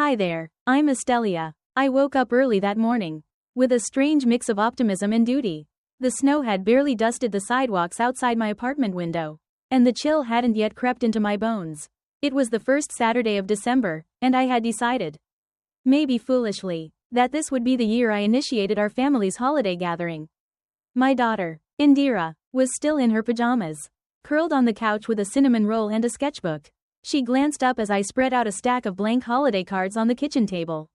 Hi there, I'm Estelia. I woke up early that morning. With a strange mix of optimism and duty. The snow had barely dusted the sidewalks outside my apartment window. And the chill hadn't yet crept into my bones. It was the first Saturday of December, and I had decided, maybe foolishly, that this would be the year I initiated our family's holiday gathering. My daughter, Indira, was still in her pajamas, curled on the couch with a cinnamon roll and a sketchbook. She glanced up as I spread out a stack of blank holiday cards on the kitchen table.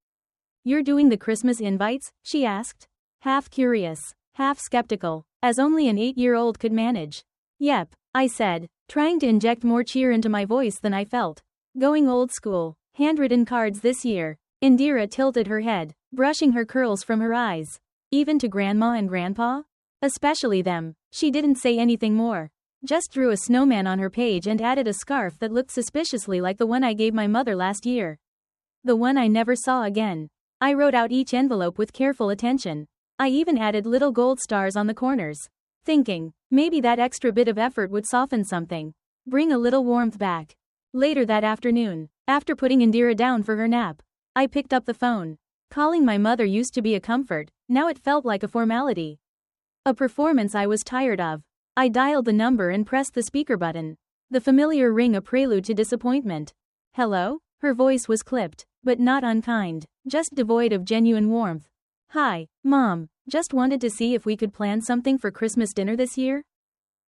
"You're doing the Christmas invites?" she asked. Half curious, half skeptical, as only an 8-year-old could manage. "Yep," I said, trying to inject more cheer into my voice than I felt. "Going old school, handwritten cards this year." Indira tilted her head, brushing her curls from her eyes. "Even to Grandma and Grandpa?" "Especially them." She didn't say anything more. Just drew a snowman on her page and added a scarf that looked suspiciously like the one I gave my mother last year. The one I never saw again. I wrote out each envelope with careful attention. I even added little gold stars on the corners, thinking, maybe that extra bit of effort would soften something. Bring a little warmth back. Later that afternoon, after putting Indira down for her nap, I picked up the phone. Calling my mother used to be a comfort, now it felt like a formality. A performance I was tired of. I dialed the number and pressed the speaker button. The familiar ring, a prelude to disappointment. "Hello?" Her voice was clipped, but not unkind, just devoid of genuine warmth. "Hi, Mom. Just wanted to see if we could plan something for Christmas dinner this year.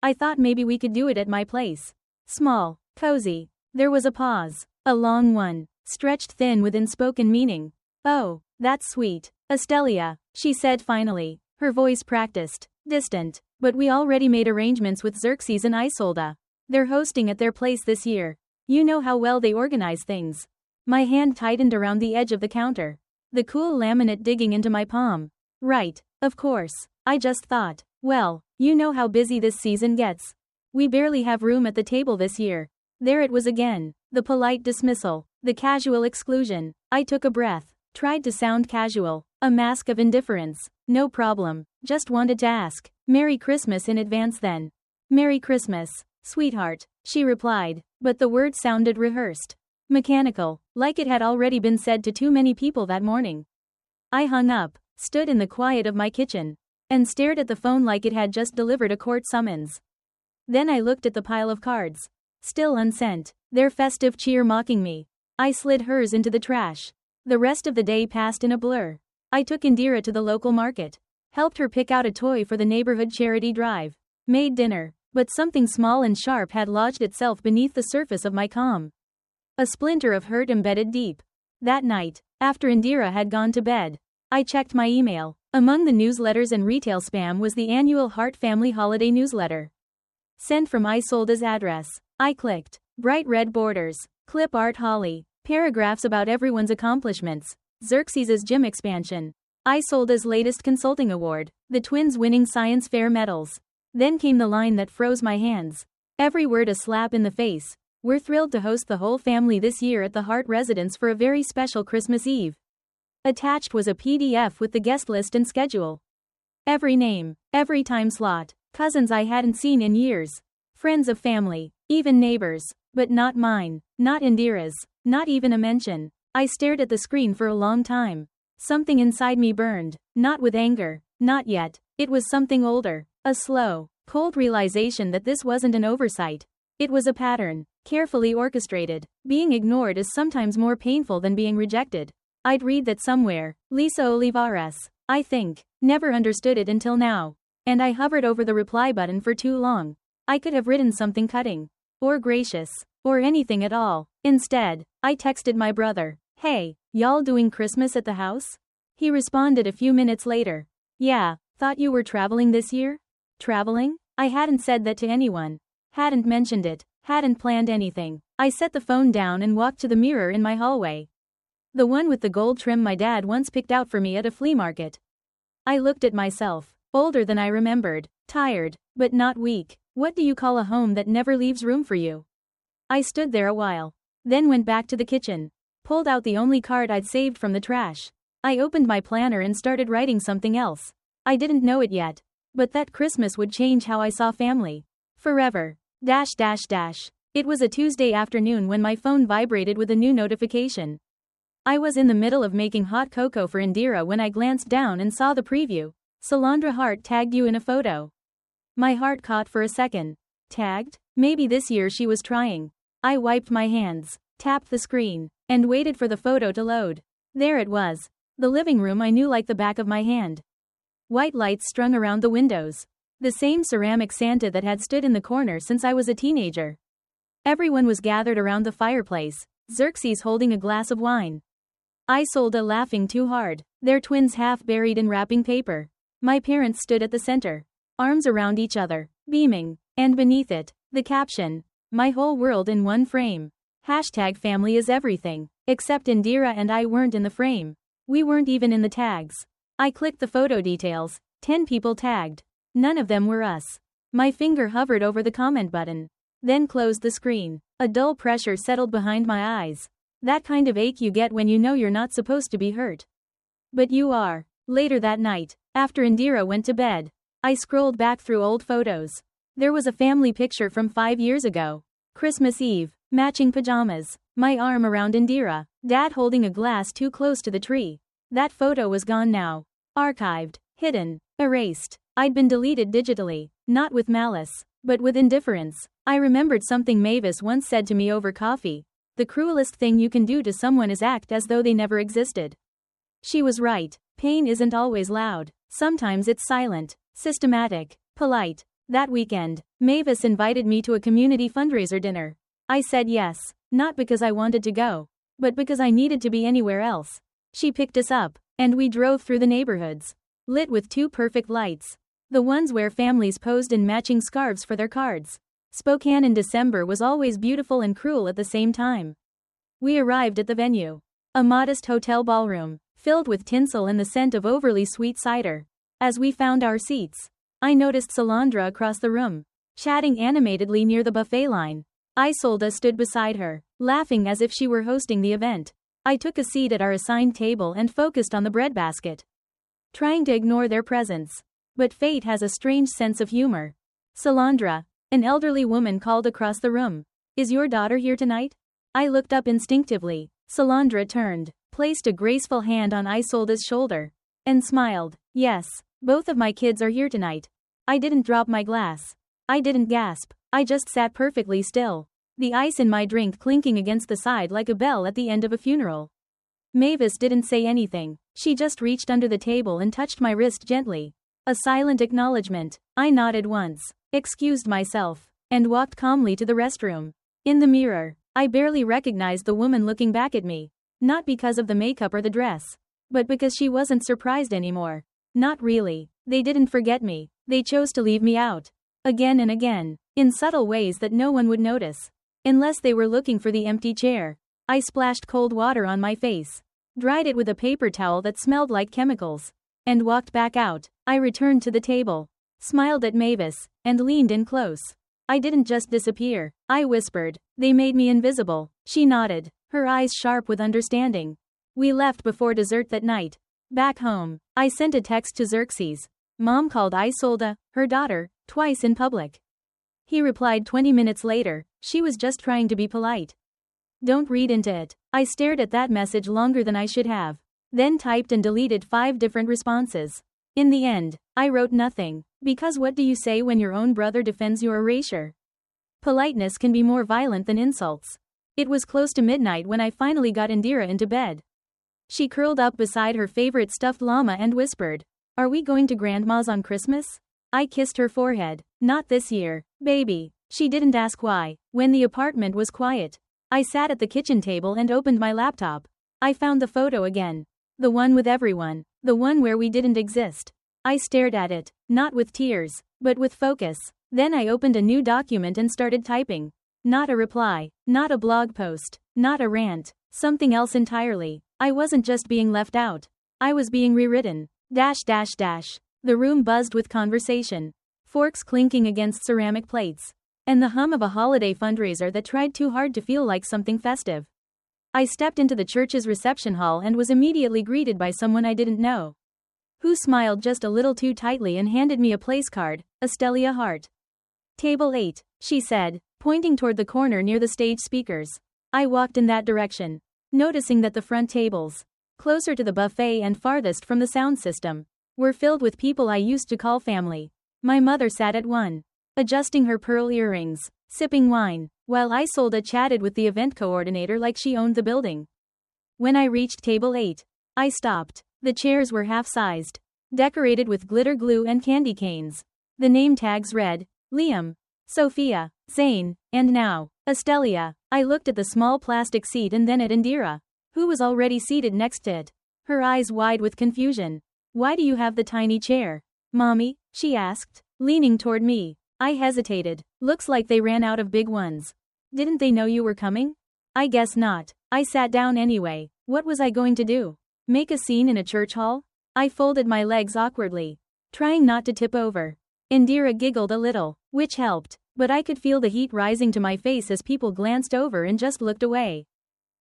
I thought maybe we could do it at my place. Small, cozy." There was a pause. A long one, stretched thin with unspoken meaning. "Oh, that's sweet, Estelia," she said finally, her voice practiced, distant. "But we already made arrangements with Xerxes and Isolda. They're hosting at their place this year. You know how well they organize things." My hand tightened around the edge of the counter. The cool laminate digging into my palm. "Right, of course. I just thought, well, you know how busy this season gets. We barely have room at the table this year." There it was again. The polite dismissal. The casual exclusion. I took a breath. Tried to sound casual. A mask of indifference. "No problem. Just wanted to ask. Merry Christmas in advance then." "Merry Christmas, sweetheart," she replied, but the words sounded rehearsed. Mechanical, like it had already been said to too many people that morning. I hung up, stood in the quiet of my kitchen, and stared at the phone like it had just delivered a court summons. Then I looked at the pile of cards. Still unsent, their festive cheer mocking me. I slid hers into the trash. The rest of the day passed in a blur. I took Indira to the local market. Helped her pick out a toy for the neighborhood charity drive. Made dinner, but something small and sharp had lodged itself beneath the surface of my calm. A splinter of hurt embedded deep. That night, after Indira had gone to bed, I checked my email. Among the newsletters and retail spam was the annual Heart Family Holiday newsletter. Sent from Isolda's address. I clicked. Bright red borders, clip art holly, paragraphs about everyone's accomplishments, Xerxes' gym expansion, Isolda's latest consulting award, the twins winning science fair medals. Then came the line that froze my hands. Every word a slap in the face. "We're thrilled to host the whole family this year at the Hart residence for a very special Christmas Eve." Attached was a PDF with the guest list and schedule. Every name, every time slot, cousins I hadn't seen in years, friends of family, even neighbors, but not mine, not Indira's, not even a mention. I stared at the screen for a long time. Something inside me burned, not with anger, not yet. It was something older, a slow, cold realization that this wasn't an oversight. It was a pattern, carefully orchestrated. Being ignored is sometimes more painful than being rejected. I'd read that somewhere. Lisa Olivares, I think, never understood it until now. And I hovered over the reply button for too long. I could have written something cutting, or gracious, or anything at all. Instead, I texted my brother. "Hey, y'all doing Christmas at the house?" He responded a few minutes later. "Yeah, thought you were traveling this year?" Traveling? I hadn't said that to anyone. Hadn't mentioned it, hadn't planned anything. I set the phone down and walked to the mirror in my hallway. The one with the gold trim my dad once picked out for me at a flea market. I looked at myself, older than I remembered, tired, but not weak. What do you call a home that never leaves room for you? I stood there a while, then went back to the kitchen, pulled out the only card I'd saved from the trash. I opened my planner and started writing something else. I didn't know it yet, but that Christmas would change how I saw family. Forever. It was a Tuesday afternoon when my phone vibrated with a new notification. I was in the middle of making hot cocoa for Indira when I glanced down and saw the preview. Salandra Hart tagged you in a photo. My heart caught for a second. Tagged? Maybe this year she was trying. I wiped my hands, tapped the screen, and waited for the photo to load. There it was. The living room I knew like the back of my hand. White lights strung around the windows. The same ceramic Santa that had stood in the corner since I was a teenager. Everyone was gathered around the fireplace, Xerxes holding a glass of wine. Isolde laughing too hard, their twins half buried in wrapping paper. My parents stood at the center, arms around each other, beaming, and beneath it, the caption, "My whole world in one frame." #family is everything, except Indira and I weren't in the frame. We weren't even in the tags. I clicked the photo details, 10 people tagged. None of them were us. My finger hovered over the comment button, then closed the screen. A dull pressure settled behind my eyes. That kind of ache you get when you know you're not supposed to be hurt. But you are. Later that night, after Indira went to bed, I scrolled back through old photos. There was a family picture from 5 years ago. Christmas Eve, matching pajamas, my arm around Indira, Dad holding a glass too close to the tree. That photo was gone now. Archived, hidden, erased. I'd been deleted digitally, not with malice, but with indifference. I remembered something Mavis once said to me over coffee. The cruelest thing you can do to someone is act as though they never existed. She was right. Pain isn't always loud. Sometimes it's silent, systematic, polite. That weekend, Mavis invited me to a community fundraiser dinner. I said yes, not because I wanted to go, but because I needed to be anywhere else. She picked us up, and we drove through the neighborhoods, lit with 2 perfect lights. The ones where families posed in matching scarves for their cards. Spokane in December was always beautiful and cruel at the same time. We arrived at the venue. A modest hotel ballroom, filled with tinsel and the scent of overly sweet cider. As we found our seats, I noticed Salandra across the room, chatting animatedly near the buffet line. Isolde stood beside her, laughing as if she were hosting the event. I took a seat at our assigned table and focused on the breadbasket, trying to ignore their presence. But fate has a strange sense of humor. Salandra, an elderly woman called across the room. "Is your daughter here tonight?" I looked up instinctively. Salandra turned, placed a graceful hand on Isolde's shoulder, and smiled. "Yes, both of my kids are here tonight." I didn't drop my glass. I didn't gasp. I just sat perfectly still, the ice in my drink clinking against the side like a bell at the end of a funeral. Mavis didn't say anything. She just reached under the table and touched my wrist gently. A silent acknowledgement. I nodded once, excused myself, and walked calmly to the restroom. In the mirror, I barely recognized the woman looking back at me. Not because of the makeup or the dress, but because she wasn't surprised anymore. Not really. They didn't forget me. They chose to leave me out. Again and again, in subtle ways that no one would notice. Unless they were looking for the empty chair. I splashed cold water on my face, dried it with a paper towel that smelled like chemicals, and walked back out. I returned to the table, smiled at Mavis, and leaned in close. I didn't just disappear. I whispered. They made me invisible. She nodded, her eyes sharp with understanding. We left before dessert that night. Back home, I sent a text to Xerxes. Mom called Isolde, her daughter, twice in public. He replied 20 minutes later, she was just trying to be polite. Don't read into it. I stared at that message longer than I should have, then typed and deleted 5 different responses. In the end, I wrote nothing, because what do you say when your own brother defends your erasure? Politeness can be more violent than insults. It was close to midnight when I finally got Indira into bed. She curled up beside her favorite stuffed llama and whispered, "Are we going to Grandma's on Christmas?" I kissed her forehead. "Not this year, baby." She didn't ask why. When the apartment was quiet, I sat at the kitchen table and opened my laptop. I found the photo again. The one with everyone. The one where we didn't exist. I stared at it, not with tears, but with focus. Then I opened a new document and started typing. Not a reply, not a blog post, not a rant, something else entirely. I wasn't just being left out. I was being rewritten. The room buzzed with conversation. Forks clinking against ceramic plates. And the hum of a holiday fundraiser that tried too hard to feel like something festive. I stepped into the church's reception hall and was immediately greeted by someone I didn't know, who smiled just a little too tightly and handed me a place card, Astelia Hart. "Table 8, she said, pointing toward the corner near the stage speakers. I walked in that direction. noticing that the front tables, closer to the buffet and farthest from the sound system, were filled with people I used to call family. My mother sat at one, adjusting her pearl earrings, sipping wine, while Isolde chatted with the event coordinator like she owned the building. When I reached table 8, I stopped. The chairs were half-sized, decorated with glitter glue and candy canes. The name tags read, Liam, Sophia, Zane, and now, Astelia. I looked at the small plastic seat and then at Indira, who was already seated next to it, her eyes wide with confusion. Why do you have the tiny chair, Mommy? She asked, leaning toward me. I hesitated. Looks like they ran out of big ones. Didn't they know you were coming? I guess not. I sat down anyway. What was I going to do? Make a scene in a church hall? I folded my legs awkwardly, trying not to tip over. Indira giggled a little, which helped, but I could feel the heat rising to my face as people glanced over and just looked away.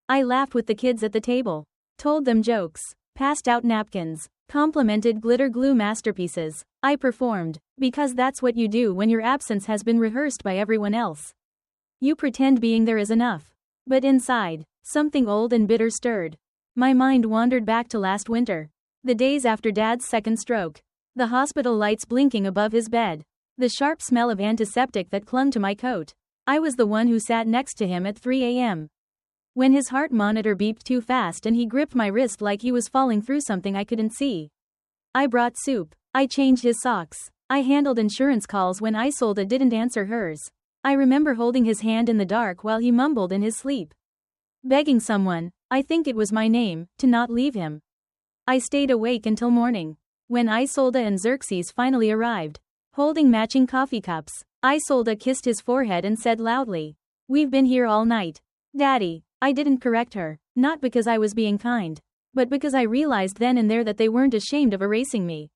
I laughed with the kids at the table, told them jokes, passed out napkins, complimented glitter glue masterpieces. I performed, because that's what you do when your absence has been rehearsed by everyone else. You pretend being there is enough. But inside, something old and bitter stirred. My mind wandered back to last winter, the days after Dad's second stroke, the hospital lights blinking above his bed, the sharp smell of antiseptic that clung to my coat. I was the one who sat next to him at 3 a.m. when his heart monitor beeped too fast and he gripped my wrist like he was falling through something I couldn't see. I brought soup. I changed his socks. I handled insurance calls when Isolde didn't answer hers. I remember holding his hand in the dark while he mumbled in his sleep, begging someone, I think it was my name, to not leave him. I stayed awake until morning, when Isolde and Xerxes finally arrived, holding matching coffee cups. Isolde kissed his forehead and said loudly, "We've been here all night, Daddy." I didn't correct her, not because I was being kind, but because I realized then and there that they weren't ashamed of erasing me.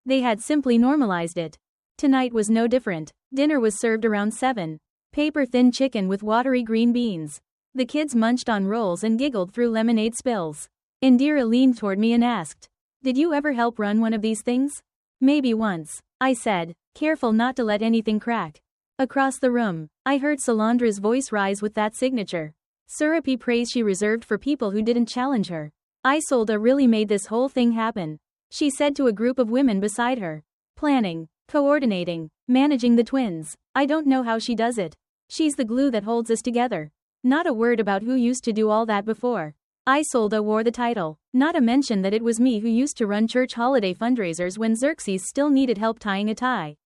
They had simply normalized it. Tonight was no different. Dinner was served around 7. Paper-thin chicken with watery green beans. The kids munched on rolls and giggled through lemonade spills. Indira leaned toward me and asked, "Did you ever help run one of these things?" "Maybe once," I said, careful not to let anything crack. Across the room, I heard Solandra's voice rise with that signature, syrupy praise she reserved for people who didn't challenge her. Isolde really made this whole thing happen, she said to a group of women beside her. Planning, coordinating, managing the twins. I don't know how she does it. She's the glue that holds us together. Not a word about who used to do all that before. Isolde wore the title, not a mention that it was me who used to run church holiday fundraisers when Xerxes still needed help tying a tie.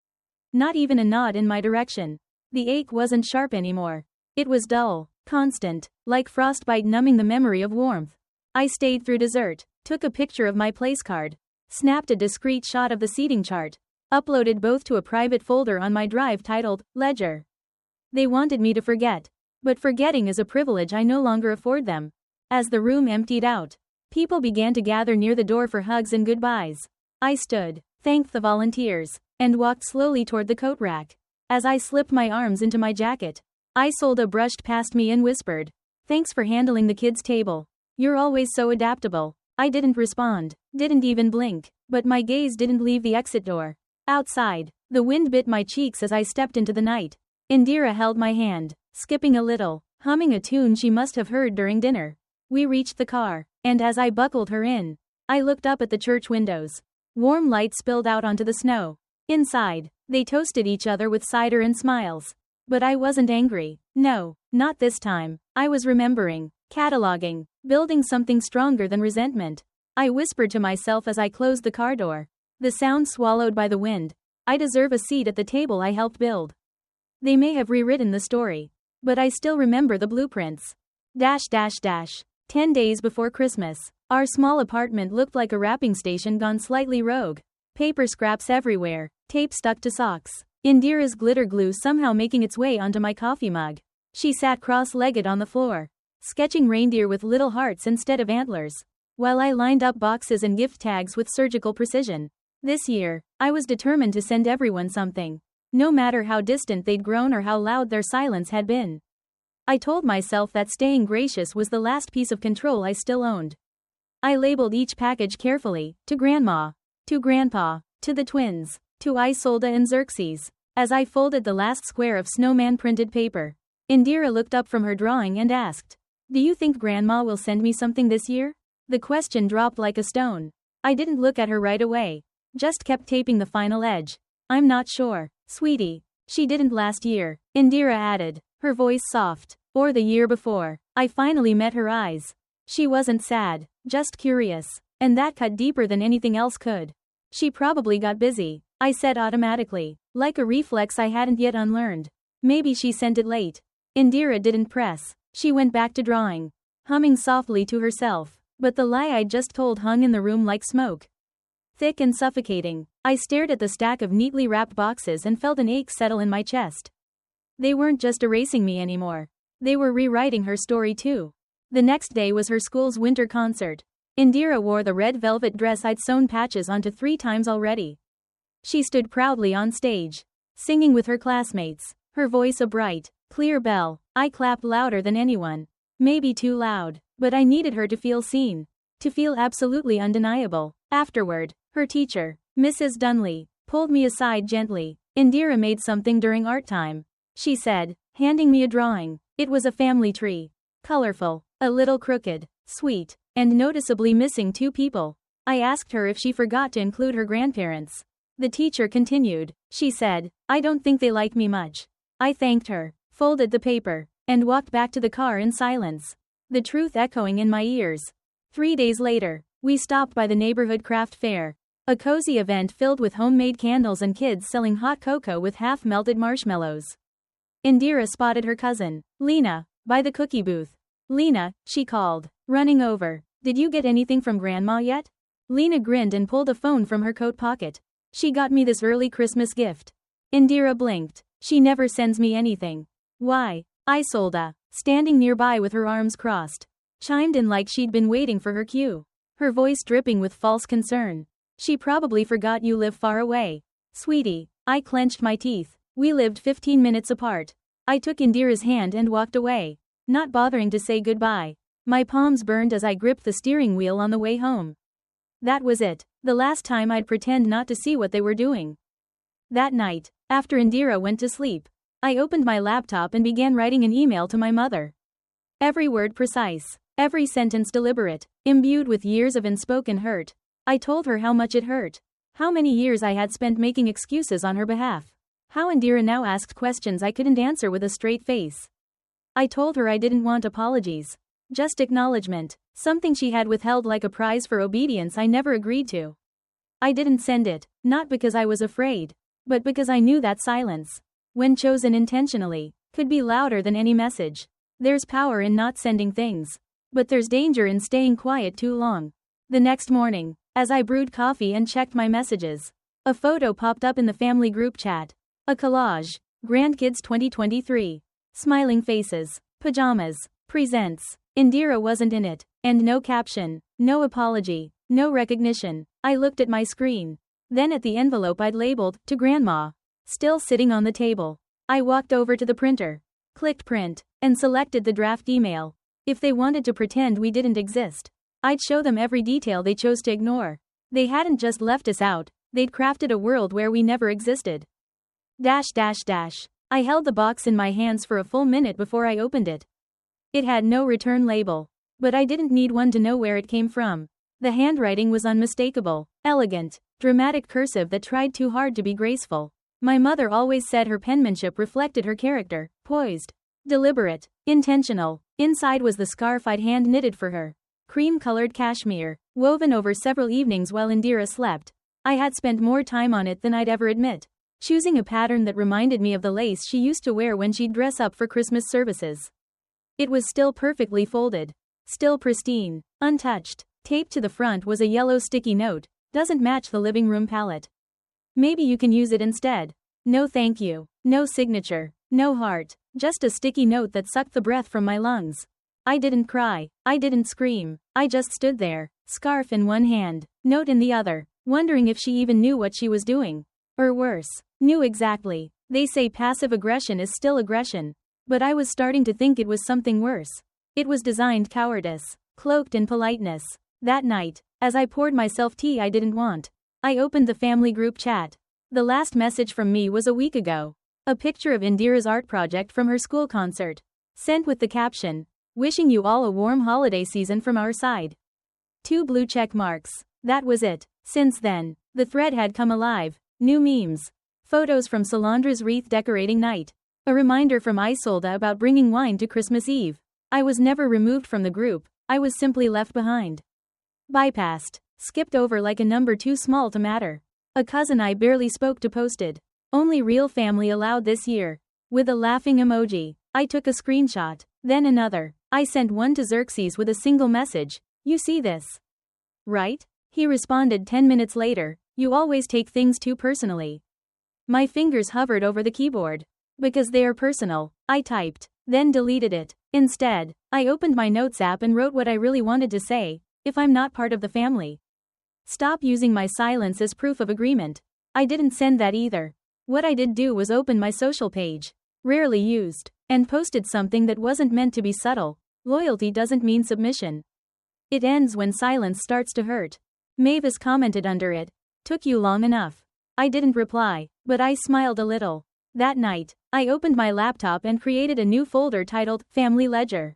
Not even a nod in my direction. The ache wasn't sharp anymore. It was dull, constant, like frostbite numbing the memory of warmth. I stayed through dessert, took a picture of my place card, snapped a discreet shot of the seating chart, uploaded both to a private folder on my drive titled Ledger. They wanted me to forget. But forgetting is a privilege I no longer afford them. As the room emptied out, people began to gather near the door for hugs and goodbyes. I stood, thanked the volunteers, and walked slowly toward the coat rack. As I slipped my arms into my jacket, Isolde brushed past me and whispered, "Thanks for handling the kids' table. You're always so adaptable." I didn't respond, didn't even blink, but my gaze didn't leave the exit door. Outside, the wind bit my cheeks as I stepped into the night. Indira held my hand, skipping a little, humming a tune she must have heard during dinner. We reached the car, and as I buckled her in, I looked up at the church windows. Warm light spilled out onto the snow. Inside, they toasted each other with cider and smiles. But I wasn't angry. No, not this time. I was remembering, cataloging, building something stronger than resentment. I whispered to myself as I closed the car door, the sound swallowed by the wind. I deserve a seat at the table I helped build. They may have rewritten the story, but I still remember the blueprints. 10 days before Christmas, our small apartment looked like a wrapping station gone slightly rogue. Paper scraps everywhere, tape stuck to socks. Indira's glitter glue somehow making its way onto my coffee mug. She sat cross-legged on the floor, sketching reindeer with little hearts instead of antlers, while I lined up boxes and gift tags with surgical precision. This year, I was determined to send everyone something, no matter how distant they'd grown or how loud their silence had been. I told myself that staying gracious was the last piece of control I still owned. I labeled each package carefully, to Grandma, to Grandpa, to the twins, to Isolde and Xerxes. As I folded the last square of snowman printed paper, Indira looked up from her drawing and asked, Do you think Grandma will send me something this year? The question dropped like a stone. I didn't look at her right away. Just kept taping the final edge. I'm not sure, sweetie. She didn't last year, Indira added, her voice soft. Or the year before. I finally met her eyes. She wasn't sad, just curious. And that cut deeper than anything else could. She probably got busy, I said automatically, like a reflex I hadn't yet unlearned. Maybe she sent it late. Indira didn't press. She went back to drawing, humming softly to herself. But the lie I'd just told hung in the room like smoke. Thick and suffocating. I stared at the stack of neatly wrapped boxes and felt an ache settle in my chest. They weren't just erasing me anymore. They were rewriting her story too. The next day was her school's winter concert. Indira wore the red velvet dress I'd sewn patches onto 3 times already. She stood proudly on stage, singing with her classmates, her voice a bright, clear bell. I clapped louder than anyone. Maybe too loud, but I needed her to feel seen, to feel absolutely undeniable. Afterward, her teacher, Mrs. Dunley, pulled me aside gently. Indira made something during art time, she said, handing me a drawing. It was a family tree. Colorful, a little crooked, sweet, and noticeably missing 2 people. I asked her if she forgot to include her grandparents. The teacher continued. She said, I don't think they like me much. I thanked her, folded the paper, and walked back to the car in silence. The truth echoing in my ears. 3 days later, we stopped by the neighborhood craft fair. A cozy event filled with homemade candles and kids selling hot cocoa with half-melted marshmallows. Indira spotted her cousin, Lena, by the cookie booth. Lena, she called, running over. Did you get anything from Grandma yet? Lena grinned and pulled a phone from her coat pocket. She got me this early Christmas gift. Indira blinked. She never sends me anything. Why? Isolda, standing nearby with her arms crossed, chimed in like she'd been waiting for her cue. Her voice dripping with false concern. She probably forgot you live far away. Sweetie, I clenched my teeth. We lived 15 minutes apart. I took Indira's hand and walked away, not bothering to say goodbye. My palms burned as I gripped the steering wheel on the way home. That was it, the last time I'd pretend not to see what they were doing. That night, after Indira went to sleep, I opened my laptop and began writing an email to my mother. Every word precise, every sentence deliberate, imbued with years of unspoken hurt. I told her how much it hurt, how many years I had spent making excuses on her behalf, how Indira now asked questions I couldn't answer with a straight face. I told her I didn't want apologies, just acknowledgement, something she had withheld like a prize for obedience I never agreed to. I didn't send it, not because I was afraid, but because I knew that silence, when chosen intentionally, could be louder than any message. There's power in not sending things, but there's danger in staying quiet too long. The next morning, as I brewed coffee and checked my messages, a photo popped up in the family group chat. A collage, Grandkids 2023. Smiling faces, pajamas, presents. Indira wasn't in it, and no caption, no apology, no recognition. I looked at my screen, then at the envelope I'd labeled, to Grandma, still sitting on the table. I walked over to the printer, clicked print, and selected the draft email. If they wanted to pretend we didn't exist, I'd show them every detail they chose to ignore. They hadn't just left us out, they'd crafted a world where we never existed. I held the box in my hands for a full minute before I opened it. It had no return label, but I didn't need one to know where it came from. The handwriting was unmistakable, elegant, dramatic cursive that tried too hard to be graceful. My mother always said her penmanship reflected her character, poised, deliberate, intentional. Inside was the scarf I'd hand-knitted for her. Cream-colored cashmere, woven over several evenings while Indira slept. I had spent more time on it than I'd ever admit, choosing a pattern that reminded me of the lace she used to wear when she'd dress up for Christmas services. It was still perfectly folded, still pristine, untouched. Taped to the front was a yellow sticky note. Doesn't match the living room palette. Maybe you can use it instead. No thank you, no signature, no heart, just a sticky note that sucked the breath from my lungs. I didn't cry, I didn't scream, I just stood there, scarf in one hand, note in the other, wondering if she even knew what she was doing. Or worse, knew exactly. They say passive aggression is still aggression. But I was starting to think it was something worse. It was designed cowardice, cloaked in politeness. That night, as I poured myself tea I didn't want, I opened the family group chat. The last message from me was a week ago. A picture of Indira's art project from her school concert, sent with the caption, Wishing you all a warm holiday season from our side. 2 blue check marks. That was it. Since then, the thread had come alive. New memes. Photos from Solandra's wreath decorating night. A reminder from Isolde about bringing wine to Christmas Eve. I was never removed from the group, I was simply left behind. Bypassed. Skipped over like a number too small to matter. A cousin I barely spoke to posted. Only real family allowed this year. With a laughing emoji. I took a screenshot. Then another. I sent one to Xerxes with a single message. You see this? Right? He responded 10 minutes later. You always take things too personally. My fingers hovered over the keyboard. Because they are personal, I typed. Then deleted it. Instead, I opened my notes app and wrote what I really wanted to say. If I'm not part of the family, stop using my silence as proof of agreement. I didn't send that either. What I did do was open my social page, rarely used, and posted something that wasn't meant to be subtle. Loyalty doesn't mean submission. It ends when silence starts to hurt. Mavis commented under it. Took you long enough. I didn't reply, but I smiled a little. That night, I opened my laptop and created a new folder titled Family Ledger.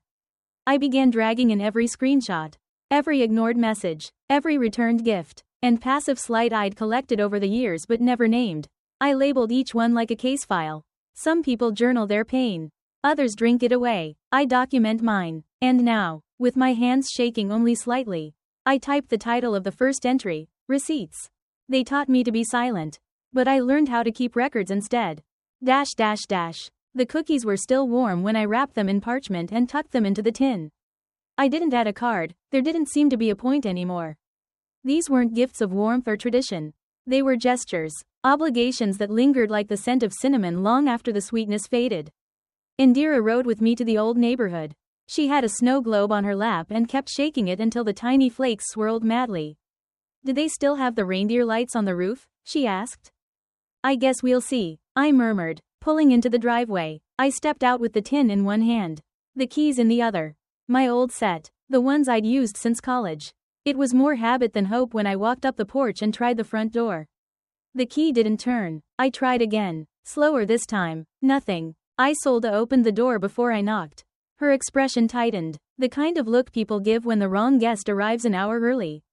I began dragging in every screenshot, every ignored message, every returned gift, and passive slight I'd collected over the years but never named. I labeled each one like a case file. Some people journal their pain. Others drink it away. I document mine. And now, with my hands shaking only slightly, I typed the title of the first entry, Receipts. They taught me to be silent. But I learned how to keep records instead. The cookies were still warm when I wrapped them in parchment and tucked them into the tin. I didn't add a card, there didn't seem to be a point anymore. These weren't gifts of warmth or tradition. They were gestures, obligations that lingered like the scent of cinnamon long after the sweetness faded. Indira rode with me to the old neighborhood. She had a snow globe on her lap and kept shaking it until the tiny flakes swirled madly. Did they still have the reindeer lights on the roof? She asked. I guess we'll see, I murmured, pulling into the driveway. I stepped out with the tin in one hand, the keys in the other. My old set, the ones I'd used since college. It was more habit than hope when I walked up the porch and tried the front door. The key didn't turn. I tried again, slower this time. Nothing. Isolde opened the door before I knocked. Her expression tightened, the kind of look people give when the wrong guest arrives an hour early.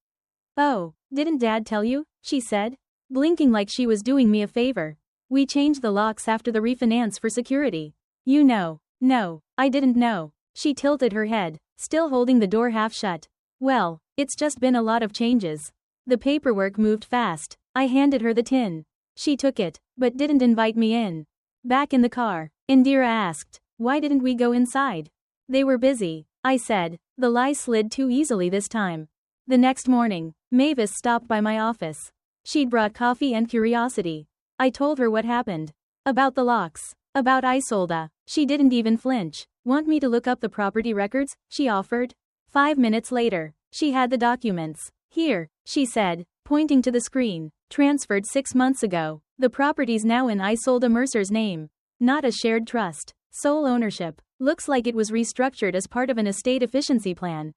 Oh, didn't Dad tell you? She said, blinking like she was doing me a favor. We changed the locks after the refinance for security. You know. No, I didn't know. She tilted her head, still holding the door half shut. Well, it's just been a lot of changes. The paperwork moved fast. I handed her the tin. She took it, but didn't invite me in. Back in the car, Indira asked, why didn't we go inside? They were busy, I said. The lie slid too easily this time. The next morning, Mavis stopped by my office. She'd brought coffee and curiosity. I told her what happened. About the locks. About Isolde. She didn't even flinch. Want me to look up the property records? She offered. 5 minutes later, she had the documents. Here, she said, pointing to the screen. Transferred 6 months ago. The property's now in Isolde Mercer's name. Not a shared trust. Sole ownership. Looks like it was restructured as part of an estate efficiency plan.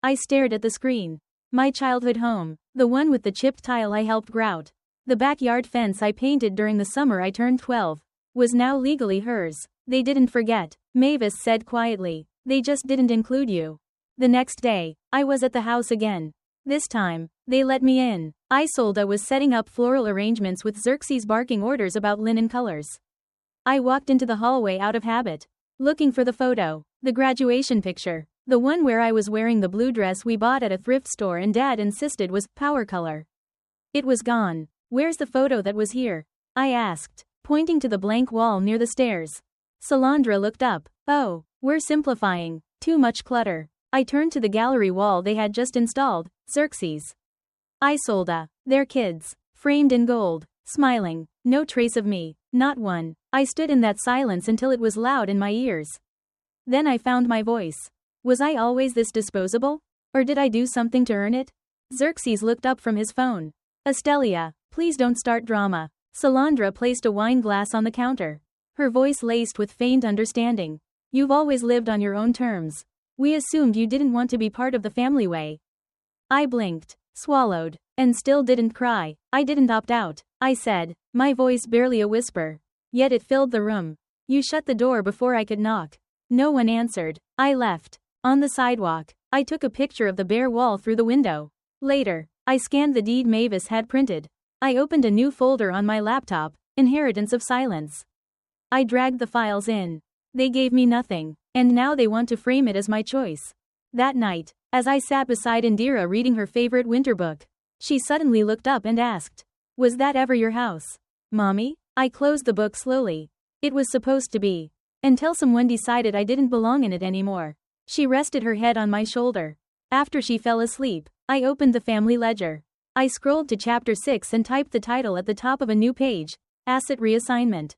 I stared at the screen. My childhood home. The one with the chipped tile I helped grout. The backyard fence I painted during the summer I turned 12. Was now legally hers. They didn't forget, Mavis said quietly. They just didn't include you. The next day, I was at the house again. This time, they let me in. Isolde was setting up floral arrangements with Xerxes barking orders about linen colors. I walked into the hallway out of habit, looking for the photo, the graduation picture, the one where I was wearing the blue dress we bought at a thrift store and Dad insisted was power color. It was gone. Where's the photo that was here? I asked, pointing to the blank wall near the stairs. Solandra looked up. Oh, we're simplifying. Too much clutter. I turned to the gallery wall they had just installed. Xerxes. Isolde. Their kids. Framed in gold. Smiling. No trace of me. Not one. I stood in that silence until it was loud in my ears. Then I found my voice. Was I always this disposable? Or did I do something to earn it? Xerxes looked up from his phone. Estelia, please don't start drama. Solandra placed a wine glass on the counter. Her voice laced with faint understanding. You've always lived on your own terms. We assumed you didn't want to be part of the family way. I blinked, swallowed, and still didn't cry. I didn't opt out, I said, my voice barely a whisper. Yet it filled the room. You shut the door before I could knock. No one answered. I left. On the sidewalk, I took a picture of the bare wall through the window. Later, I scanned the deed Mavis had printed. I opened a new folder on my laptop, Inheritance of Silence. I dragged the files in. They gave me nothing, and now they want to frame it as my choice. That night, as I sat beside Indira reading her favorite winter book, she suddenly looked up and asked, "Was that ever your house, Mommy?" I closed the book slowly. It was supposed to be. Until someone decided I didn't belong in it anymore. She rested her head on my shoulder. After she fell asleep, I opened the family ledger. I scrolled to chapter 6 and typed the title at the top of a new page, Asset Reassignment.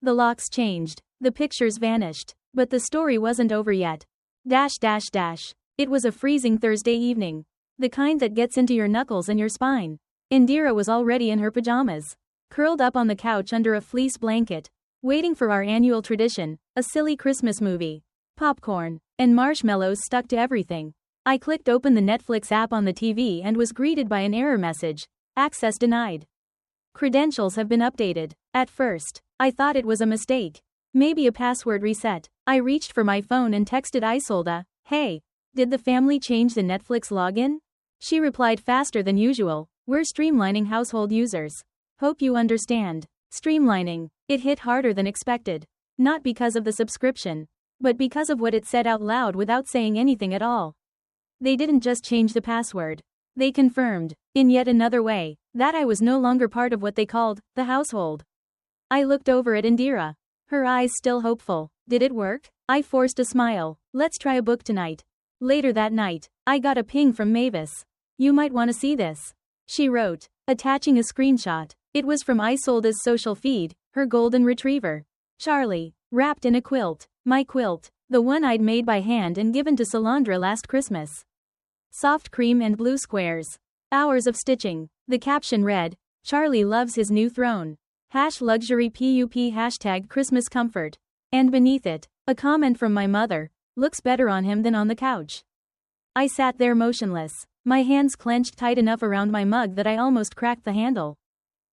The locks changed, the pictures vanished, but the story wasn't over yet. It was a freezing Thursday evening. The kind that gets into your knuckles and your spine. Indira was already in her pajamas, curled up on the couch under a fleece blanket, waiting for our annual tradition, a silly Christmas movie. Popcorn and marshmallows stuck to everything. I clicked open the Netflix app on the TV and was greeted by an error message, access denied. Credentials have been updated. At first, I thought it was a mistake. Maybe a password reset. I reached for my phone and texted Isolde, "Hey, did the family change the Netflix login?" She replied faster than usual, "We're streamlining household users. Hope you understand." Streamlining. It hit harder than expected. Not because of the subscription, but because of what it said out loud without saying anything at all. They didn't just change the password. They confirmed, in yet another way, that I was no longer part of what they called the household. I looked over at Indira. Her eyes still hopeful. Did it work? I forced a smile. Let's try a book tonight. Later that night, I got a ping from Mavis. "You might want to see this," she wrote, attaching a screenshot. It was from Isolde's social feed, her golden retriever, Charlie, wrapped in a quilt. My quilt, the one I'd made by hand and given to Salandra last Christmas. Soft cream and blue squares. Hours of stitching. The caption read, "Charlie loves his new throne. #luxury #, Christmas comfort." And beneath it, a comment from my mother, "Looks better on him than on the couch." I sat there motionless, my hands clenched tight enough around my mug that I almost cracked the handle.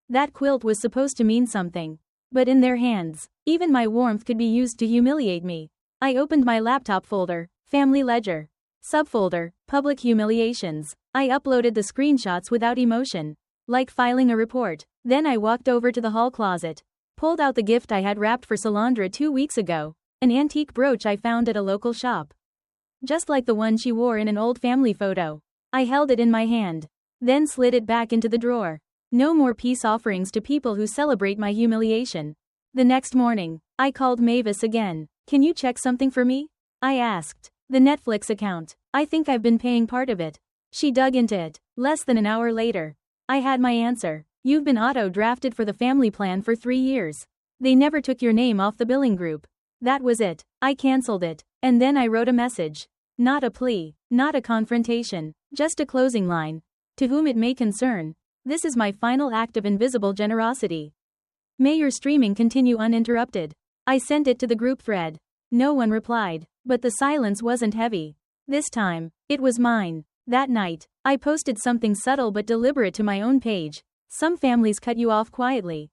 That quilt was supposed to mean something. But in their hands, even my warmth could be used to humiliate me. I opened my laptop folder, Family Ledger. Subfolder, Public Humiliations. I uploaded the screenshots without emotion, like filing a report. Then I walked over to the hall closet, pulled out the gift I had wrapped for Salandra 2 weeks ago, an antique brooch I found at a local shop. Just like the one she wore in an old family photo. I held it in my hand, then slid it back into the drawer. No more peace offerings to people who celebrate my humiliation. The next morning, I called Mavis again. "Can you check something for me?" I asked. "The Netflix account. I think I've been paying part of it." She dug into it. Less than an hour later, I had my answer. "You've been auto-drafted for the family plan for 3 years. They never took your name off the billing group." That was it. I cancelled it. And then I wrote a message. Not a plea, not a confrontation, just a closing line. "To whom it may concern, this is my final act of invisible generosity. May your streaming continue uninterrupted." I sent it to the group thread. No one replied, but the silence wasn't heavy. This time, it was mine. That night, I posted something subtle but deliberate to my own page. Some families cut you off quietly.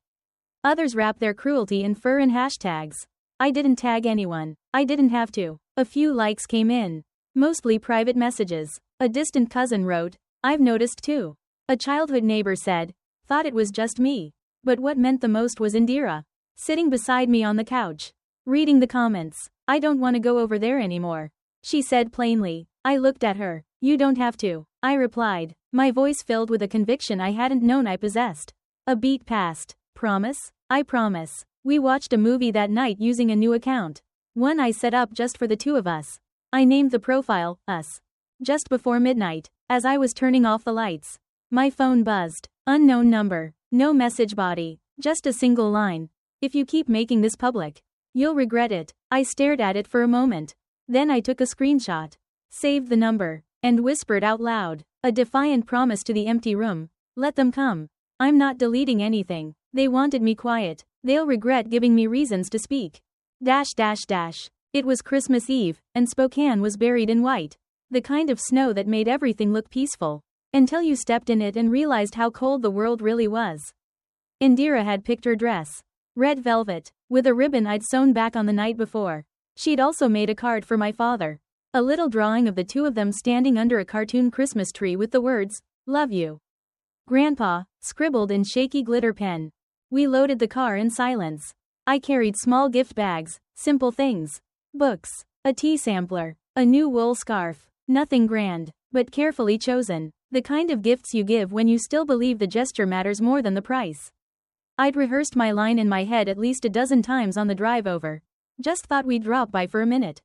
Others wrap their cruelty in fur and hashtags. I didn't tag anyone. I didn't have to. A few likes came in. Mostly private messages. A distant cousin wrote, "I've noticed too." A childhood neighbor said, "Thought it was just me." But what meant the most was Indira, sitting beside me on the couch, reading the comments. "I don't want to go over there anymore," she said plainly. I looked at her. "You don't have to," I replied, my voice filled with a conviction I hadn't known I possessed. A beat passed. "Promise?" "I promise." We watched a movie that night using a new account. One I set up just for the two of us. I named the profile, Us. Just before midnight, as I was turning off the lights, my phone buzzed. Unknown number. No message body. Just a single line. "If you keep making this public, you'll regret it." I stared at it for a moment. Then I took a screenshot, saved the number, and whispered out loud, a defiant promise to the empty room. "Let them come. I'm not deleting anything. They wanted me quiet. They'll regret giving me reasons to speak." It was Christmas Eve, and Spokane was buried in white. The kind of snow that made everything look peaceful, until you stepped in it and realized how cold the world really was. Indira had picked her dress. Red velvet, with a ribbon I'd sewn back on the night before. She'd also made a card for my father. A little drawing of the two of them standing under a cartoon Christmas tree with the words, "Love you, Grandpa," scribbled in shaky glitter pen. We loaded the car in silence. I carried small gift bags, simple things. Books, a tea sampler, a new wool scarf. Nothing grand, but carefully chosen. The kind of gifts you give when you still believe the gesture matters more than the price. I'd rehearsed my line in my head at least a dozen times on the drive over. Just thought we'd drop by for a minute.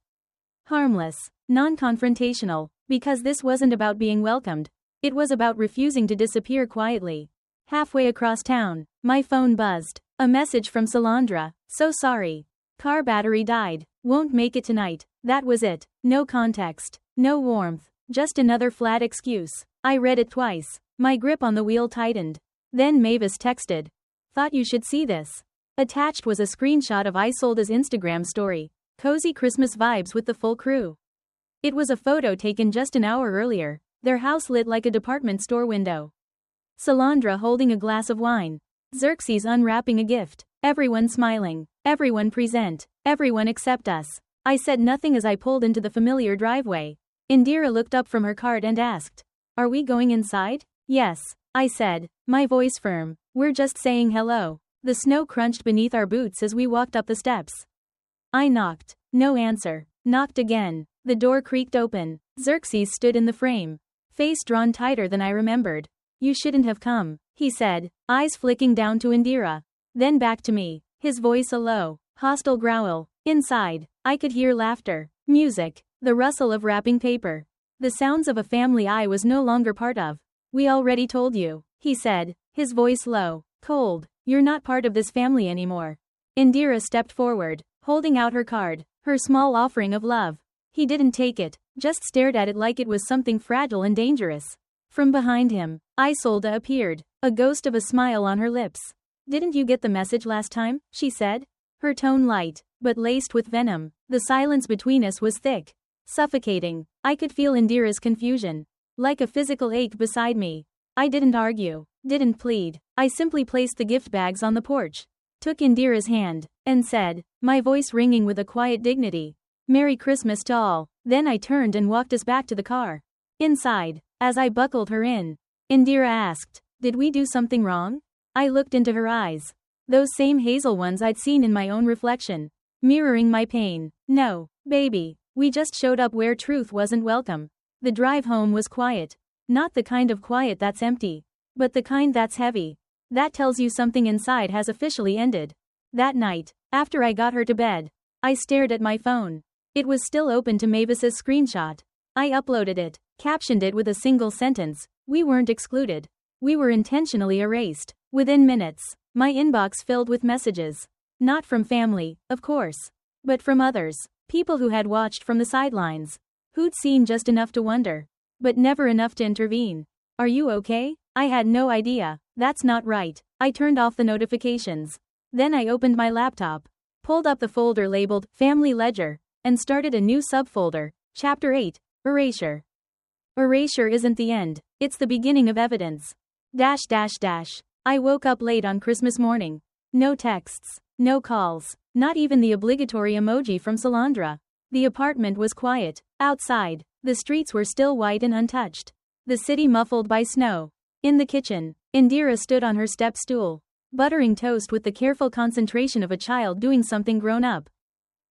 Harmless, non-confrontational, because this wasn't about being welcomed. It was about refusing to disappear quietly. Halfway across town, my phone buzzed. A message from Salandra. "So sorry. Car battery died. Won't make it tonight." That was it. No context. No warmth. Just another flat excuse. I read it twice. My grip on the wheel tightened. Then Mavis texted. "Thought you should see this." Attached was a screenshot of Isolda's Instagram story. Cozy Christmas vibes with the full crew. It was a photo taken just an hour earlier, their house lit like a department store window. Salandra holding a glass of wine. Xerxes unwrapping a gift. Everyone smiling. Everyone present. Everyone accept us. I said nothing as I pulled into the familiar driveway. Indira looked up from her card and asked, "Are we going inside?" "Yes," I said, my voice firm. "We're just saying hello." The snow crunched beneath our boots as we walked up the steps. I knocked. No answer. Knocked again. The door creaked open. Xerxes stood in the frame. Face drawn tighter than I remembered. "You shouldn't have come," he said, eyes flicking down to Indira. Then back to me, his voice a low, hostile growl. Inside, I could hear laughter, music, the rustle of wrapping paper. The sounds of a family I was no longer part of. "We already told you," he said, his voice low, cold. "You're not part of this family anymore." Indira stepped forward, holding out her card, her small offering of love. He didn't take it, just stared at it like it was something fragile and dangerous. From behind him, Isolda appeared, a ghost of a smile on her lips. "Didn't you get the message last time?" she said. Her tone light, but laced with venom. The silence between us was thick, suffocating. I could feel Indira's confusion, like a physical ache beside me. I didn't argue, didn't plead. I simply placed the gift bags on the porch, took Indira's hand, and said, my voice ringing with a quiet dignity, "Merry Christmas to all." Then I turned and walked us back to the car. Inside, as I buckled her in, Indira asked, "Did we do something wrong?" I looked into her eyes. Those same hazel ones I'd seen in my own reflection, mirroring my pain. "No, baby, we just showed up where truth wasn't welcome." The drive home was quiet. Not the kind of quiet that's empty, but the kind that's heavy. That tells you something inside has officially ended. That night, after I got her to bed, I stared at my phone. It was still open to Mavis's screenshot. I uploaded it, captioned it with a single sentence, "We weren't excluded. We were intentionally erased." Within minutes, my inbox filled with messages. Not from family, of course, but from others. People who had watched from the sidelines. Who'd seen just enough to wonder, but never enough to intervene. "Are you okay?" I had no idea. That's not right. I turned off the notifications. Then I opened my laptop, pulled up the folder labeled Family Ledger, and started a new subfolder, Chapter 8, Erasure. Erasure isn't the end, it's the beginning of evidence. I woke up late on Christmas morning. No texts, no calls, not even the obligatory emoji from Salandra. The apartment was quiet. Outside, the streets were still white and untouched. The city muffled by snow. In the kitchen, Indira stood on her step stool, buttering toast with the careful concentration of a child doing something grown up.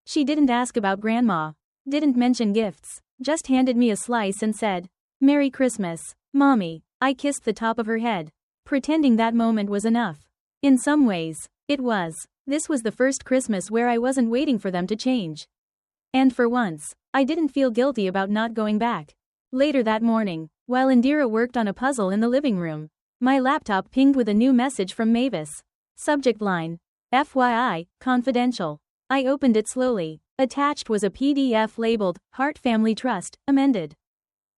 She didn't ask about Grandma, didn't mention gifts, just handed me a slice and said, "Merry Christmas, Mommy." I kissed the top of her head, pretending that moment was enough. In some ways, it was. This was the first Christmas where I wasn't waiting for them to change. And for once, I didn't feel guilty about not going back. Later that morning, while Indira worked on a puzzle in the living room, my laptop pinged with a new message from Mavis. Subject line, FYI, confidential. I opened it slowly. Attached was a PDF labeled, Hart Family Trust, amended.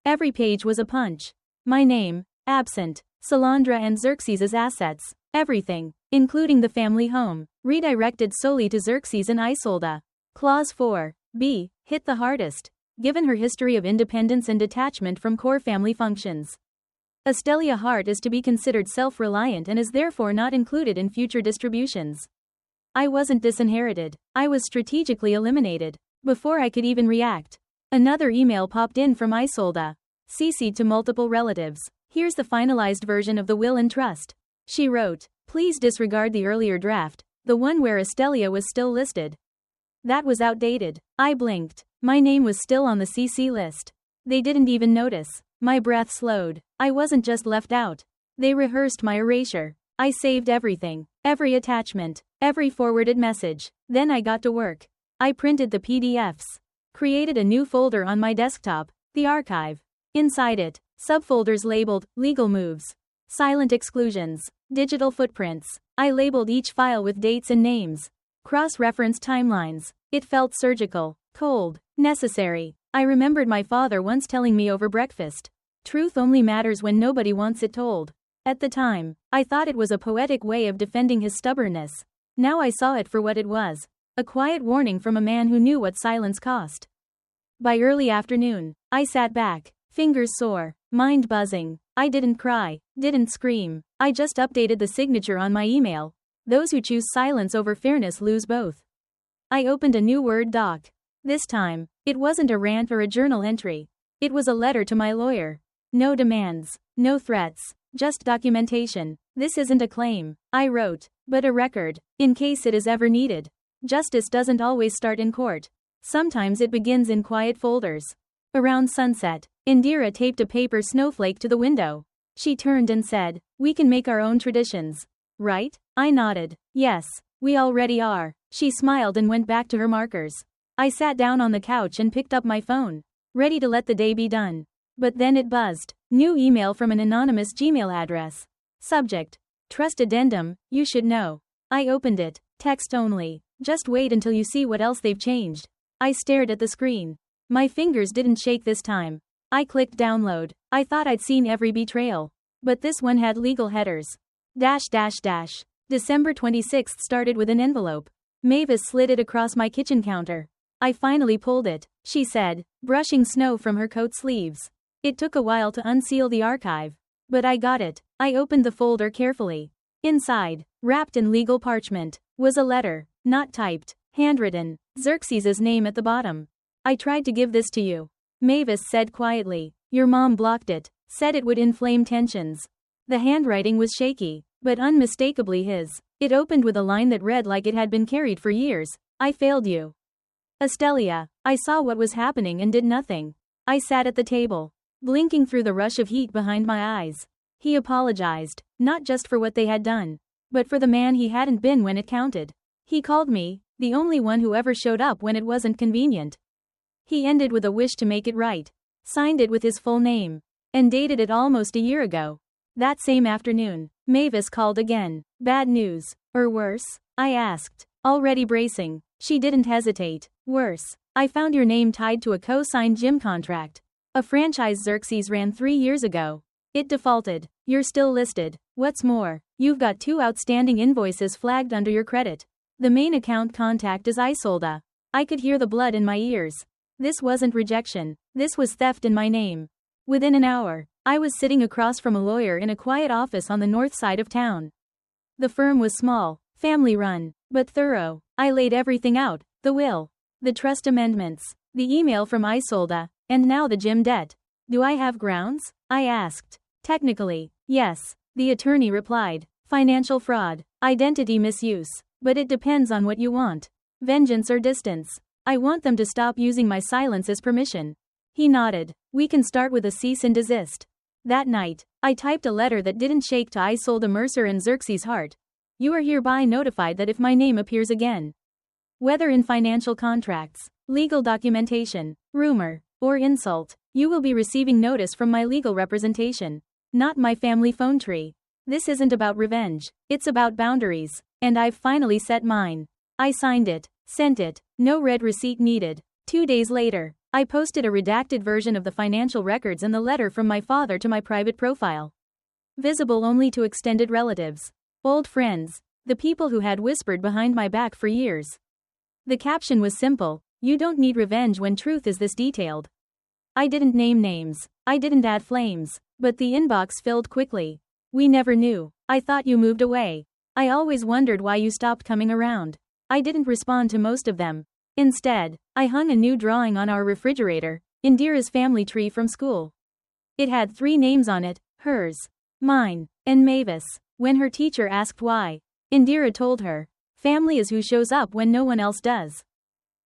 Every page was a punch. My name, absent. Salandra and Xerxes' assets, everything, including the family home, redirected solely to Xerxes and Isolda. Clause 4, B, hit the hardest, given her history of independence and detachment from core family functions. Astelia Hart is to be considered self-reliant and is therefore not included in future distributions. I wasn't disinherited, I was strategically eliminated. Before I could even react, another email popped in from Isolda. CC'd to multiple relatives. Here's the finalized version of the will and trust. She wrote, please disregard the earlier draft, the one where Estelia was still listed. That was outdated. I blinked. My name was still on the CC list. They didn't even notice. My breath slowed. I wasn't just left out. They rehearsed my erasure. I saved everything. Every attachment. Every forwarded message. Then I got to work. I printed the PDFs. Created a new folder on my desktop, the archive. Inside it, subfolders labeled, legal moves. Silent exclusions. Digital footprints. I labeled each file with dates and names. Cross-referenced timelines. It felt surgical, cold, necessary. I remembered my father once telling me over breakfast. Truth only matters when nobody wants it told. At the time, I thought it was a poetic way of defending his stubbornness. Now I saw it for what it was. A quiet warning from a man who knew what silence cost. By early afternoon, I sat back, fingers sore, mind buzzing. I didn't cry, didn't scream. I just updated the signature on my email. Those who choose silence over fairness lose both. I opened a new Word doc. This time, it wasn't a rant or a journal entry. It was a letter to my lawyer. No demands, no threats, just documentation. This isn't a claim, I wrote, but a record, in case it is ever needed. Justice doesn't always start in court. Sometimes it begins in quiet folders. Around sunset, Indira taped a paper snowflake to the window. She turned and said, we can make our own traditions. Right? I nodded. Yes, we already are. She smiled and went back to her markers. I sat down on the couch and picked up my phone, ready to let the day be done. But then it buzzed. New email from an anonymous Gmail address. Subject. Trust addendum, you should know. I opened it. Text only. Just wait until you see what else they've changed. I stared at the screen. My fingers didn't shake this time. I clicked download. I thought I'd seen every betrayal. But this one had legal headers. December 26th started with an envelope. Mavis slid it across my kitchen counter. I finally pulled it, she said, brushing snow from her coat sleeves. It took a while to unseal the archive. But I got it. I opened the folder carefully. Inside, wrapped in legal parchment, was a letter, not typed, handwritten, Xerxes' name at the bottom. I tried to give this to you, Mavis said quietly. Your mom blocked it, said it would inflame tensions. The handwriting was shaky, but unmistakably his. It opened with a line that read like it had been carried for years. I failed you. Estelia. I saw what was happening and did nothing. I sat at the table, blinking through the rush of heat behind my eyes. He apologized, not just for what they had done, but for the man he hadn't been when it counted. He called me, the only one who ever showed up when it wasn't convenient. He ended with a wish to make it right, signed it with his full name, and dated it almost a year ago. That same afternoon, Mavis called again. Bad news, or worse? I asked, already bracing. She didn't hesitate. Worse. I found your name tied to a co-signed gym contract. A franchise Xerxes ran 3 years ago. It defaulted. You're still listed. What's more, you've got 2 outstanding invoices flagged under your credit. The main account contact is Isolda. I could hear the blood in my ears. This wasn't rejection. This was theft in my name. Within an hour, I was sitting across from a lawyer in a quiet office on the north side of town. The firm was small, family-run, but thorough. I laid everything out, the will, the trust amendments, the email from Isolda, and now the gym debt. Do I have grounds? I asked. Technically, yes, the attorney replied. Financial fraud, identity misuse, but it depends on what you want. Vengeance or distance. I want them to stop using my silence as permission. He nodded. We can start with a cease and desist. That night, I typed a letter that didn't shake to Isolda Mercer and Xerxes Hart. You are hereby notified that if my name appears again, whether in financial contracts, legal documentation, rumor, or insult, you will be receiving notice from my legal representation, not my family phone tree. This isn't about revenge, it's about boundaries, and I've finally set mine. I signed it, sent it, no red receipt needed. 2 days later, I posted a redacted version of the financial records and the letter from my father to my private profile. Visible only to extended relatives, old friends, the people who had whispered behind my back for years. The caption was simple: you don't need revenge when truth is this detailed. I didn't name names, I didn't add flames, but the inbox filled quickly. We never knew. I thought you moved away. I always wondered why you stopped coming around. I didn't respond to most of them. Instead, I hung a new drawing on our refrigerator, Indira's family tree from school. It had 3 names on it, hers, mine, and Mavis. When her teacher asked why, Indira told her, family is who shows up when no one else does.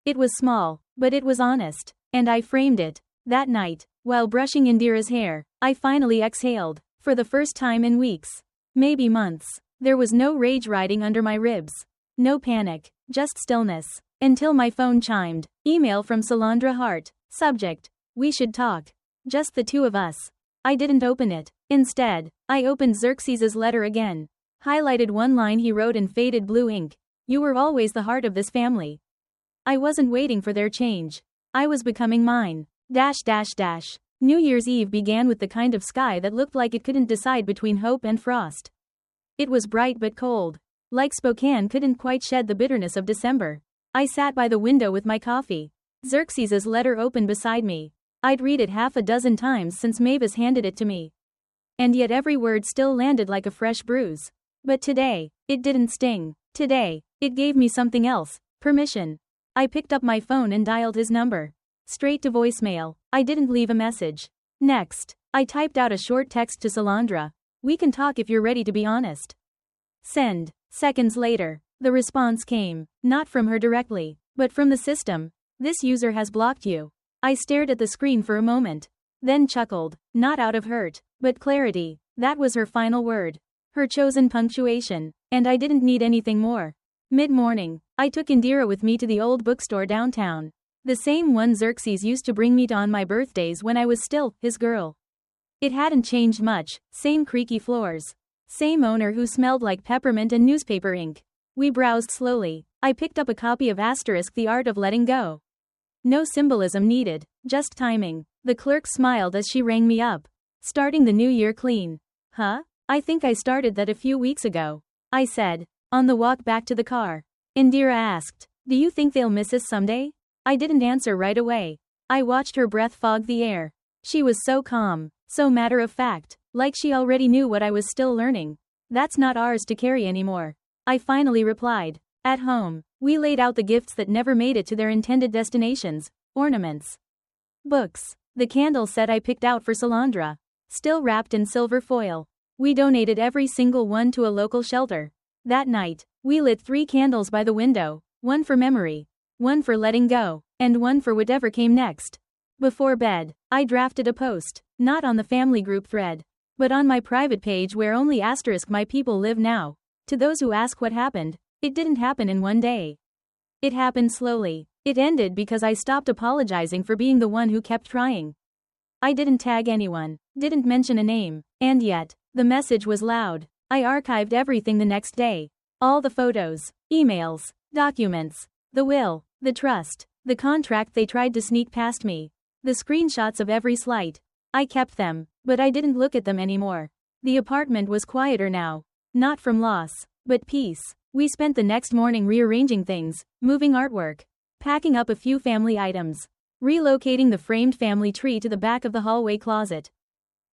It was small, but it was honest, and I framed it. That night, while brushing Indira's hair, I finally exhaled, for the first time in weeks, maybe months. There was no rage riding under my ribs. No panic, just stillness. Until my phone chimed. Email from Salandra Hart. Subject: we should talk. Just the 2 of us. I didn't open it. Instead, I opened Xerxes's letter again. Highlighted one line he wrote in faded blue ink. You were always the heart of this family. I wasn't waiting for their change. I was becoming mine. New Year's Eve began with the kind of sky that looked like it couldn't decide between hope and frost. It was bright but cold. Like Spokane couldn't quite shed the bitterness of December. I sat by the window with my coffee. Xerxes's letter open beside me. I'd read it half a dozen times since Mavis handed it to me. And yet every word still landed like a fresh bruise. But today, it didn't sting. Today, it gave me something else. Permission. I picked up my phone and dialed his number. Straight to voicemail. I didn't leave a message. Next, I typed out a short text to Salandra. We can talk if you're ready to be honest. Send. Seconds later, the response came, not from her directly, but from the system. This user has blocked you. I stared at the screen for a moment, then chuckled, not out of hurt, but clarity. That was her final word. Her chosen punctuation, and I didn't need anything more. Mid-morning, I took Indira with me to the old bookstore downtown. The same one Xerxes used to bring me to on my birthdays when I was still his girl. It hadn't changed much, same creaky floors. Same owner who smelled like peppermint and newspaper ink. We browsed slowly. I picked up a copy of *The Art of Letting Go. No symbolism needed, just timing. The clerk smiled as she rang me up. Starting the new year clean. Huh? I think I started that a few weeks ago, I said, on the walk back to the car. Indira asked, do you think they'll miss us someday? I didn't answer right away. I watched her breath fog the air. She was so calm, so matter of fact, like she already knew what I was still learning. That's not ours to carry anymore. I finally replied. At home, we laid out the gifts that never made it to their intended destinations, ornaments, books, the candle set I picked out for Salandra, still wrapped in silver foil. We donated every single one to a local shelter. That night, we lit 3 candles by the window, one for memory, one for letting go, and one for whatever came next. Before bed, I drafted a post, not on the family group thread, but on my private page where only *my people live now. To those who ask what happened, it didn't happen in one day. It happened slowly. It ended because I stopped apologizing for being the one who kept trying. I didn't tag anyone, didn't mention a name, and yet, the message was loud. I archived everything the next day. All the photos, emails, documents, the will, the trust, the contract they tried to sneak past me, the screenshots of every slight. I kept them, but I didn't look at them anymore. The apartment was quieter now. Not from loss, but peace. We spent the next morning rearranging things, moving artwork, packing up a few family items, relocating the framed family tree to the back of the hallway closet.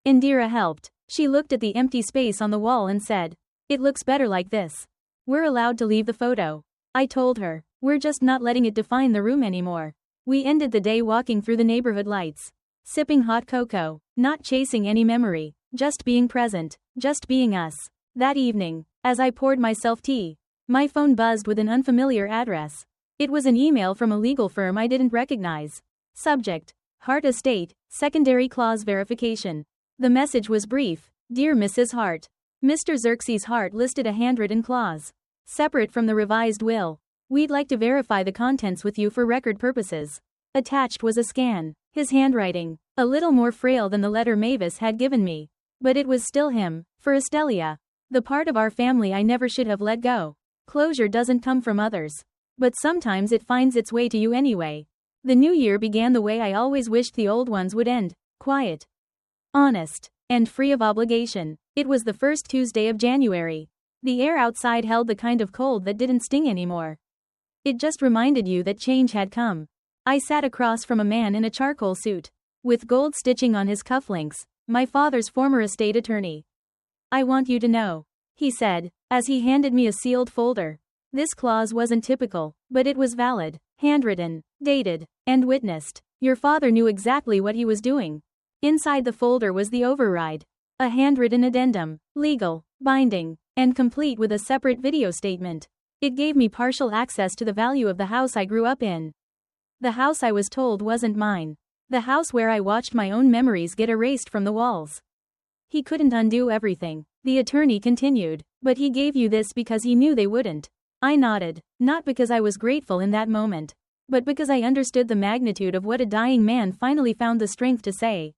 Indira helped. She looked at the empty space on the wall and said, it looks better like this. We're allowed to leave the photo. I told her, we're just not letting it define the room anymore. We ended the day walking through the neighborhood lights, sipping hot cocoa, not chasing any memory, just being present, just being us. That evening, as I poured myself tea, my phone buzzed with an unfamiliar address. It was an email from a legal firm I didn't recognize. Subject: Hart Estate, Secondary Clause Verification. The message was brief. Dear Mrs. Hart. Mr. Xerxes Hart listed a handwritten clause, separate from the revised will. We'd like to verify the contents with you for record purposes. Attached was a scan. His handwriting, a little more frail than the letter Mavis had given me. But it was still him, for Estelia. The part of our family I never should have let go. Closure doesn't come from others, but sometimes it finds its way to you anyway. The new year began the way I always wished the old ones would end, quiet, honest, and free of obligation. It was the first Tuesday of January. The air outside held the kind of cold that didn't sting anymore. It just reminded you that change had come. I sat across from a man in a charcoal suit, with gold stitching on his cufflinks, my father's former estate attorney. I want you to know, he said, as he handed me a sealed folder. This clause wasn't typical, but it was valid. Handwritten, dated, and witnessed. Your father knew exactly what he was doing. Inside the folder was the override. A handwritten addendum, legal, binding, and complete with a separate video statement. It gave me partial access to the value of the house I grew up in. The house I was told wasn't mine. The house where I watched my own memories get erased from the walls. He couldn't undo everything, the attorney continued, but he gave you this because he knew they wouldn't. I nodded, not because I was grateful in that moment, but because I understood the magnitude of what a dying man finally found the strength to say.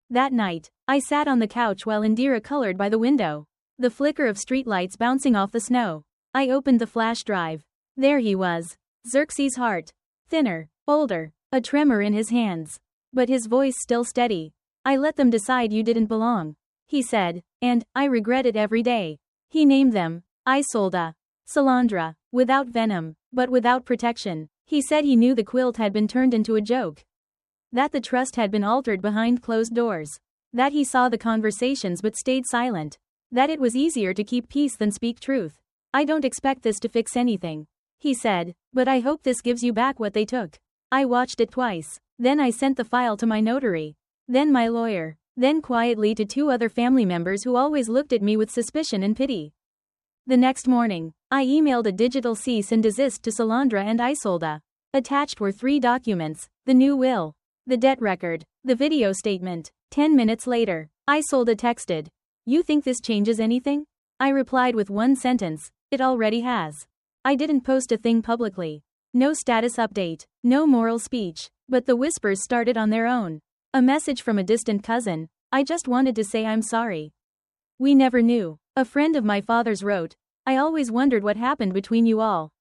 That night, I sat on the couch while Indira colored by the window, the flicker of streetlights bouncing off the snow. I opened the flash drive. There he was. Xerxes Hart. Thinner, older, a tremor in his hands. But his voice still steady. I let them decide you didn't belong, he said, and I regret it every day. He named them Isolda, Salandra, without venom, but without protection. He said he knew the quilt had been turned into a joke. That the trust had been altered behind closed doors. That he saw the conversations but stayed silent. That it was easier to keep peace than speak truth. I don't expect this to fix anything, he said, but I hope this gives you back what they took. I watched it twice. Then I sent the file to my notary. Then my lawyer. Then quietly to 2 other family members who always looked at me with suspicion and pity. The next morning, I emailed a digital cease and desist to Salandra and Isolda. Attached were 3 documents, the new will, the debt record, the video statement. 10 minutes later, Isolda texted, "You think this changes anything?" I replied with one sentence, "It already has." I didn't post a thing publicly. No status update, no moral speech, but the whispers started on their own. A message from a distant cousin, "I just wanted to say I'm sorry. We never knew." A friend of my father's wrote, "I always wondered what happened between you all.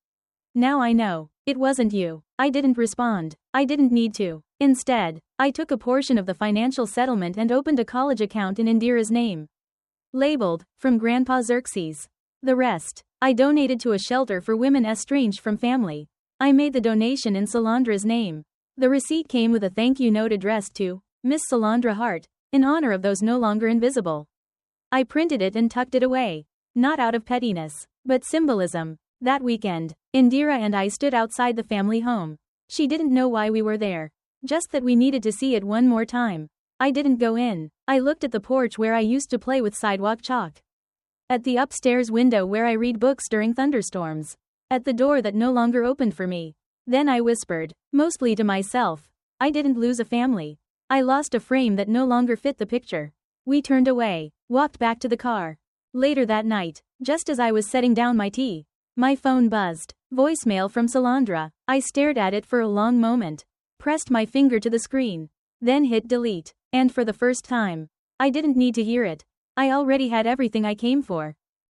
Now I know. It wasn't you." I didn't respond. I didn't need to. Instead, I took a portion of the financial settlement and opened a college account in Indira's name. Labeled, "From Grandpa Xerxes." The rest, I donated to a shelter for women estranged from family. I made the donation in Salandra's name. The receipt came with a thank you note addressed to Miss Salandra Hart, in honor of those no longer invisible. I printed it and tucked it away. Not out of pettiness, but symbolism. That weekend, Indira and I stood outside the family home. She didn't know why we were there. Just that we needed to see it one more time. I didn't go in. I looked at the porch where I used to play with sidewalk chalk. At the upstairs window where I read books during thunderstorms. At the door that no longer opened for me. Then I whispered, mostly to myself, I didn't lose a family. I lost a frame that no longer fit the picture. We turned away, walked back to the car. Later that night, just as I was setting down my tea, my phone buzzed. Voicemail from Salandra. I stared at it for a long moment. Pressed my finger to the screen. Then hit delete. And for the first time, I didn't need to hear it. I already had everything I came for.